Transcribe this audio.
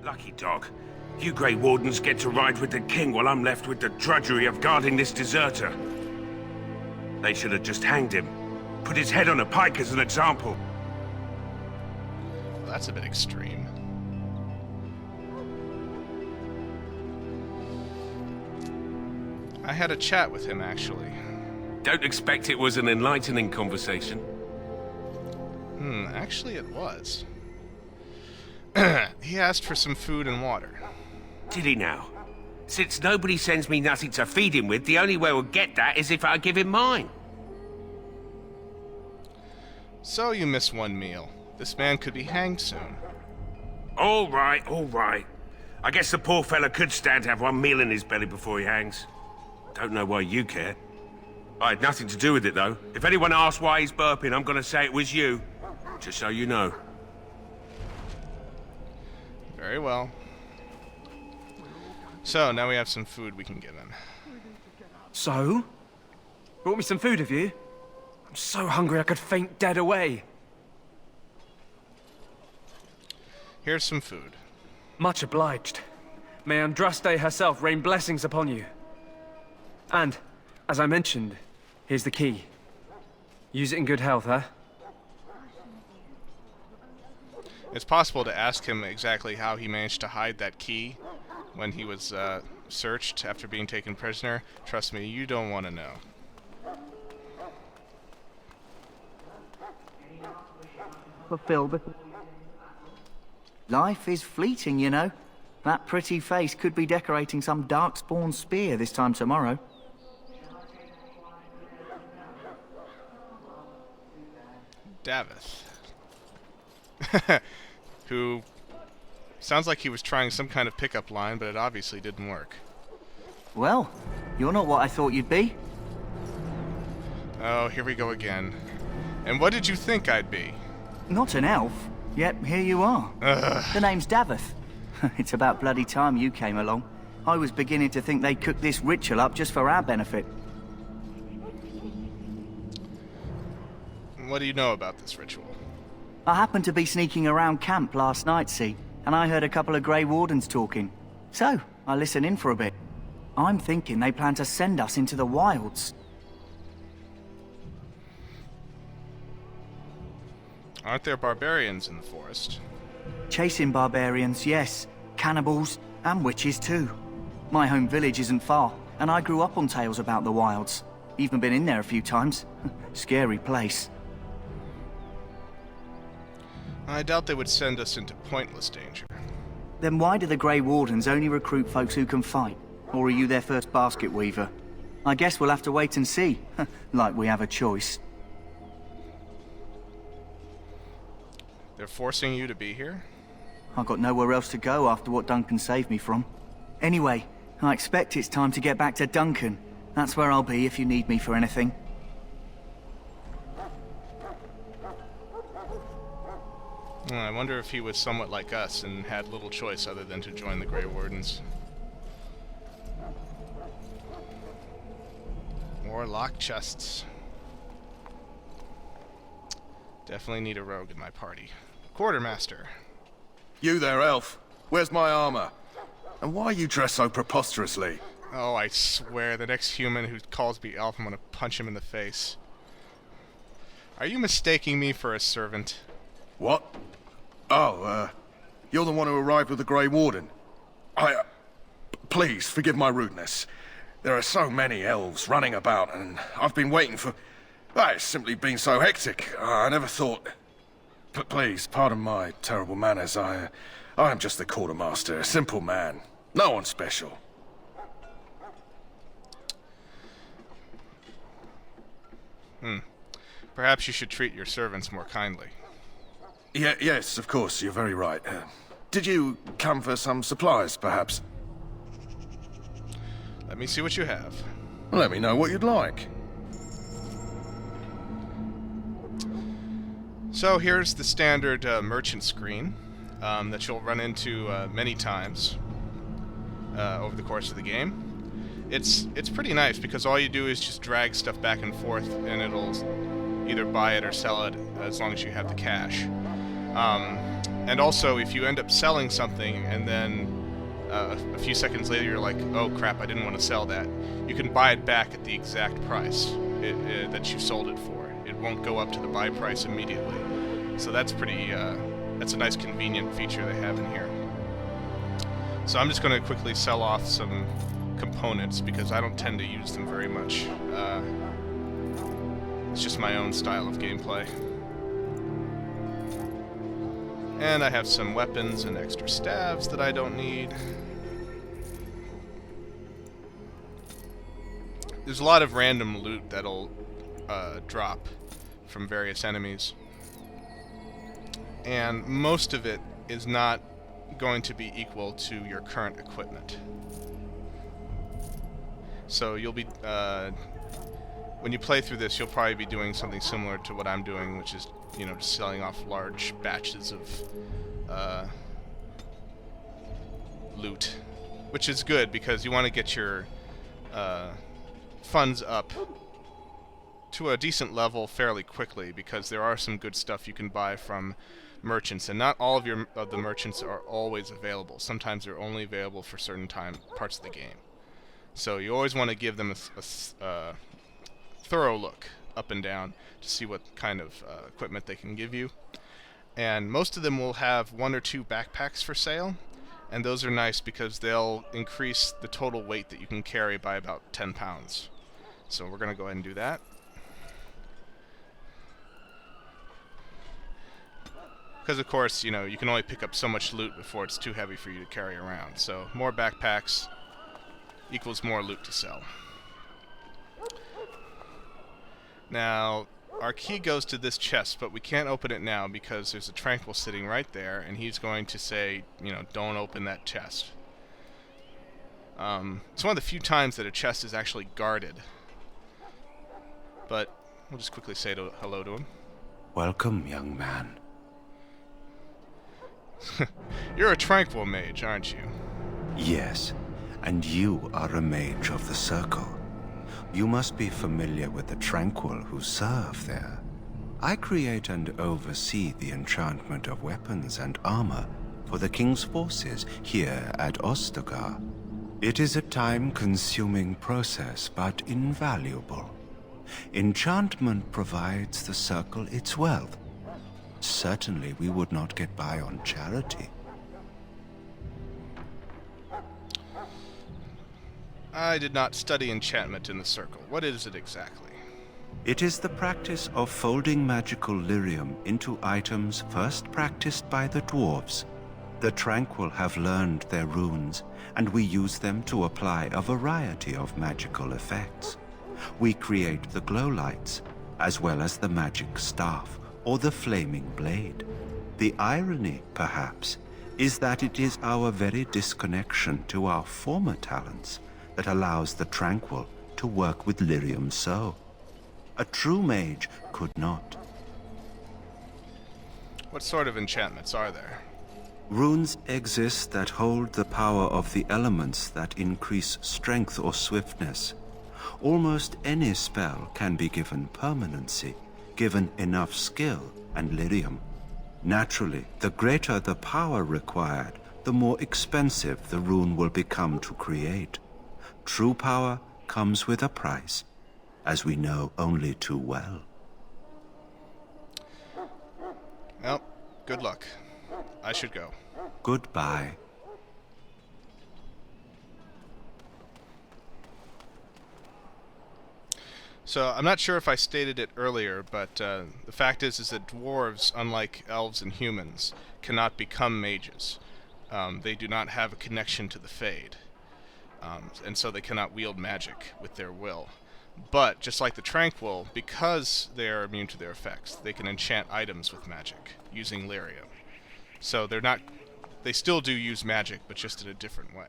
Lucky dog. You Grey Wardens get to ride with the king while I'm left with the drudgery of guarding this deserter. They should have just hanged him. Put his head on a pike as an example. Well, that's a bit extreme. I had a chat with him, actually. Don't expect it was an enlightening conversation. Actually it was. He asked for some food and water. Did he now? Since nobody sends me nothing to feed him with, the only way we'll get that is if I give him mine. So you miss one meal. This man could be hanged soon. All right, all right. I guess the poor fella could stand to have one meal in his belly before he hangs. Don't know why you care. I had nothing to do with it, though. If anyone asks why he's burping, I'm gonna say it was you. Just so you know. Very well. So, now we have some food we can give him. So? Brought me some food, have you? I'm so hungry I could faint dead away. Here's some food. Much obliged. May Andraste herself rain blessings upon you. And, as I mentioned, here's the key. Use it in good health, huh? It's possible to ask him exactly how he managed to hide that key when he was searched after being taken prisoner. Trust me, you don't want to know. Life is fleeting, you know. That pretty face could be decorating some darkspawn spear this time tomorrow. Daveth. Who sounds like he was trying some kind of pickup line, but it obviously didn't work. Well, you're not what I thought you'd be. Oh, here we go again. And what did you think I'd be? Not an elf, yet here you are. Ugh. The name's Daveth. It's about bloody time you came along. I was beginning to think they cooked this ritual up just for our benefit. What do you know about this ritual? I happened to be sneaking around camp last night, see, and I heard a couple of Grey Wardens talking. So, I listened in for a bit. I'm thinking they plan to send us into the wilds. Aren't there barbarians in the forest? Chasing barbarians, yes. Cannibals, and witches too. My home village isn't far, and I grew up on tales about the wilds. Even been in there a few times. Scary place. I doubt they would send us into pointless danger. Then why do the Grey Wardens only recruit folks who can fight? Or are you their first basket weaver? I guess we'll have to wait and see. Like we have a choice. They're forcing you to be here? I've got nowhere else to go after what Duncan saved me from. Anyway, I expect it's time to get back to Duncan. That's where I'll be if you need me for anything. I wonder if he was somewhat like us and had little choice other than to join the Grey Wardens. More locked chests. Definitely need a rogue in my party. Quartermaster. You there, elf. Where's my armor? And why are you dressed so preposterously? Oh, I swear, the next human who calls me elf, I'm gonna punch him in the face. Are you mistaking me for a servant? What? Oh, you're the one who arrived with the Grey Warden. Please, forgive my rudeness. There are so many elves running about, and I've been waiting for... It's simply been so hectic. I never thought... Please, pardon my terrible manners. I am just the quartermaster, a simple man. No one special. Perhaps you should treat your servants more kindly. Yes, of course, you're very right. Did you come for some supplies, perhaps? Let me see what you have. Let me know what you'd like. So here's the standard merchant screen that you'll run into many times over the course of the game. It's pretty nice because all you do is just drag stuff back and forth and it'll either buy it or sell it as long as you have the cash. And also, if you end up selling something and then a few seconds later you're like, oh crap, I didn't want to sell that, you can buy it back at the exact price that you sold it for. It won't go up to the buy price immediately. So that's pretty, that's a nice convenient feature they have in here. So I'm just going to quickly sell off some components because I don't tend to use them very much. It's just my own style of gameplay. And I have some weapons and extra staves that I don't need. There's a lot of random loot that'll drop from various enemies. And most of it is not going to be equal to your current equipment. So you'll be, when you play through this, you'll probably be doing something similar to what I'm doing, which is, you know, just selling off large batches of loot, which is good because you want to get your funds up to a decent level fairly quickly, because there are some good stuff you can buy from merchants, and not all of the merchants are always available. Sometimes they're only available for certain parts of the game. So you always want to give them a thorough look up and down to see what kind of equipment they can give you. And most of them will have 1 or 2 backpacks for sale, and those are nice because they'll increase the total weight that you can carry by about 10 pounds. So we're going to go ahead and do that. Because of course, you know, you can only pick up so much loot before it's too heavy for you to carry around. So more backpacks equals more loot to sell. Now, our key goes to this chest, but we can't open it now because there's a Tranquil sitting right there, and he's going to say, you know, don't open that chest. It's one of the few times that a chest is actually guarded. But we'll just quickly say hello to him. Welcome, young man. You're a Tranquil mage, aren't you? Yes, and you are a mage of the Circle. You must be familiar with the Tranquil who serve there. I create and oversee the enchantment of weapons and armor for the King's forces here at Ostagar. It is a time-consuming process, but invaluable. Enchantment provides the Circle its wealth. Certainly we would not get by on charity. I did not study enchantment in the Circle. What is it exactly? It is the practice of folding magical lyrium into items first practiced by the dwarves. The Tranquil have learned their runes, and we use them to apply a variety of magical effects. We create the glow lights, as well as the magic staff, or the flaming blade. The irony, perhaps, is that it is our very disconnection to our former talents that allows the Tranquil to work with lyrium so. A true mage could not. What sort of enchantments are there? Runes exist that hold the power of the elements that increase strength or swiftness. Almost any spell can be given permanency, given enough skill and lyrium. Naturally, the greater the power required, the more expensive the rune will become to create. True power comes with a price, as we know only too well. Well, good luck. I should go. Goodbye. So, I'm not sure if I stated it earlier, but the fact is that dwarves, unlike elves and humans, cannot become mages. They do not have a connection to the Fade. And so they cannot wield magic with their will. But, just like the Tranquil, because they are immune to their effects, they can enchant items with magic, using lyrium. So they still do use magic, but just in a different way.